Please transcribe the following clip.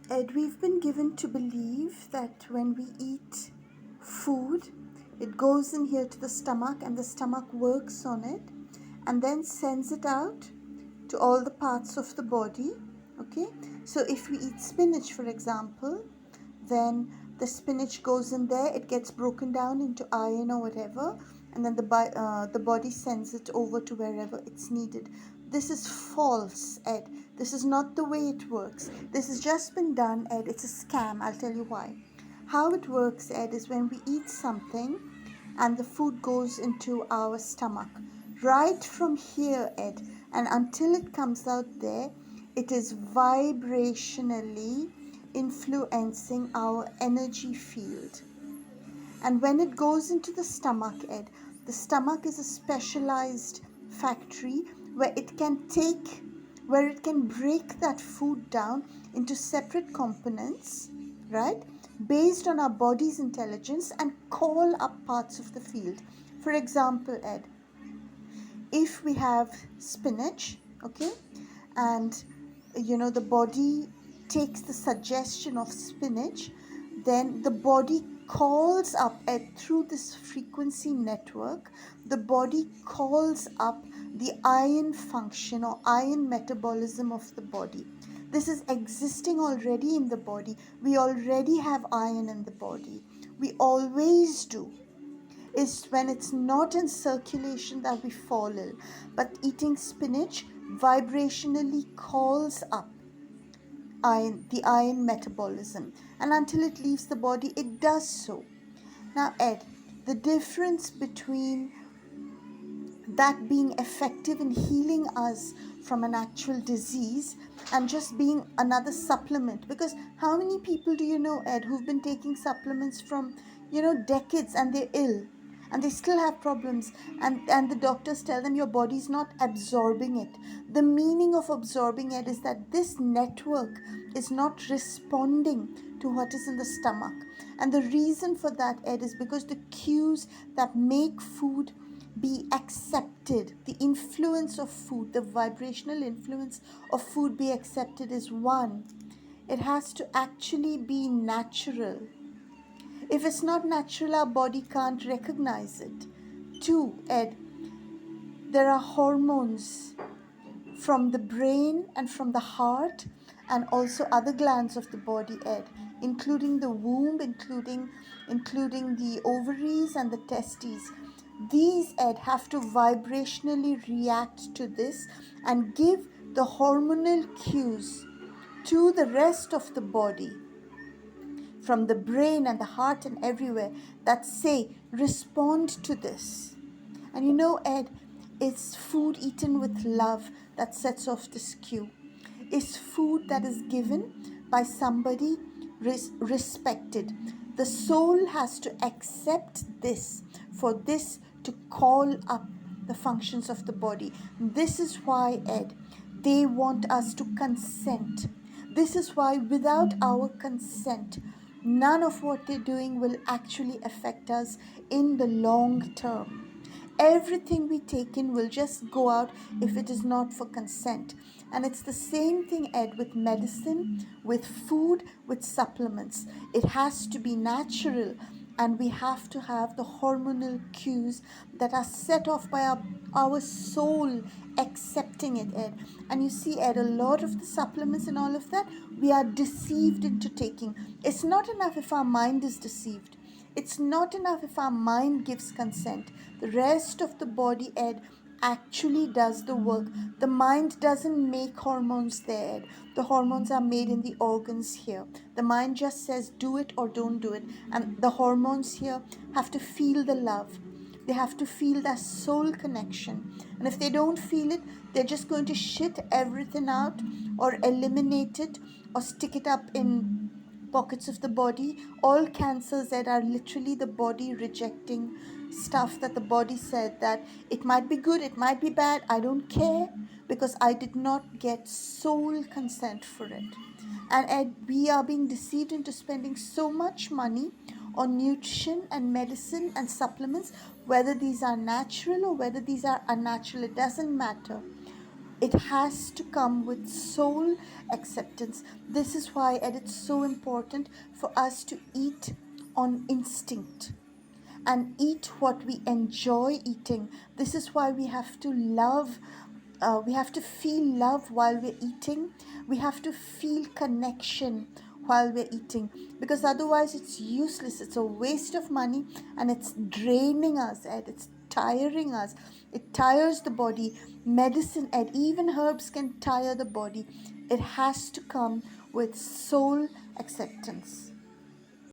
Ed, we've been given to believe that when we eat food, it goes in here to the stomach and the stomach works on it and then sends it out to all the parts of the body. Okay, so if we eat spinach, for example, then the spinach goes in there, it gets broken down into iron or whatever, and then the body sends it over to wherever it's needed. This is false, Ed. This is not the way it works. This has just been done, Ed. It's a scam. I'll tell you why. How it works, Ed, is when we eat something and the food goes into our stomach. Right from here, Ed, and until it comes out there, it is vibrationally influencing our energy field. And when it goes into the stomach, Ed, the stomach is a specialized factory where it can break that food down into separate components, right? Based on our body's intelligence and call up parts of the field. For example, Ed, if we have spinach, okay, and the body takes the suggestion of spinach, then the body calls up through this frequency network, the body calls up the iron function or iron metabolism of the body. This is existing already in the body. We already have iron in the body. We always do. Is when it's not in circulation that we fall ill. But eating spinach vibrationally calls up the iron metabolism, and until it leaves the body, it does so. Now, Ed, the difference between that being effective in healing us from an actual disease and just being another supplement, because how many people do you know, Ed, who've been taking supplements from decades and they're ill and they still have problems, and the doctors tell them your body's not absorbing it. The meaning of absorbing it is that this network is not responding to what is in the stomach. And the reason for that, Ed, is because the cues that make food be accepted, the influence of food, the vibrational influence of food be accepted, is one, it has to actually be natural. If it's not natural, our body can't recognize it. Two, Ed, there are hormones from the brain and from the heart and also other glands of the body, Ed, including the womb, including the ovaries and the testes. These, Ed, have to vibrationally react to this and give the hormonal cues to the rest of the body, from the brain and the heart and everywhere, that say, respond to this. And Ed, it's food eaten with love that sets off this cue. It's food that is given by somebody respected. The soul has to accept this for this to call up the functions of the body. This is why, Ed, they want us to consent. This is why without our consent, none of what they're doing will actually affect us in the long term. Everything we take in will just go out if it is not for consent. And it's the same thing, Ed, with medicine, with food, with supplements. It has to be natural, and we have to have the hormonal cues that are set off by our soul accepting it, Ed. And you see, Ed, a lot of the supplements and all of that, we are deceived into taking. It's not enough if our mind is deceived. It's not enough if our mind gives consent. The rest of the body, Ed, actually does the work. The mind doesn't make hormones there, Ed. The hormones are made in the organs here. The mind just says do it or don't do it. And the hormones here have to feel the love. They have to feel that soul connection. And if they don't feel it, they're just going to shit everything out or eliminate it or stick it up in pockets of the body. All cancers that are literally the body rejecting stuff that the body said that it might be good, it might be bad, I don't care, because I did not get soul consent for it. And we are being deceived into spending so much money on nutrition and medicine and supplements, whether these are natural or whether these are unnatural, it doesn't matter. It has to come with soul acceptance. This is why, and it's so important for us to eat on instinct and eat what we enjoy eating. This is why we have to love, we have to feel love while we're eating. We have to feel connection while we're eating, because otherwise it's useless. It's a waste of money and it's draining us, Ed. It's tiring us. It tires the body. Medicine, Ed, even herbs can tire the body. It has to come with soul acceptance.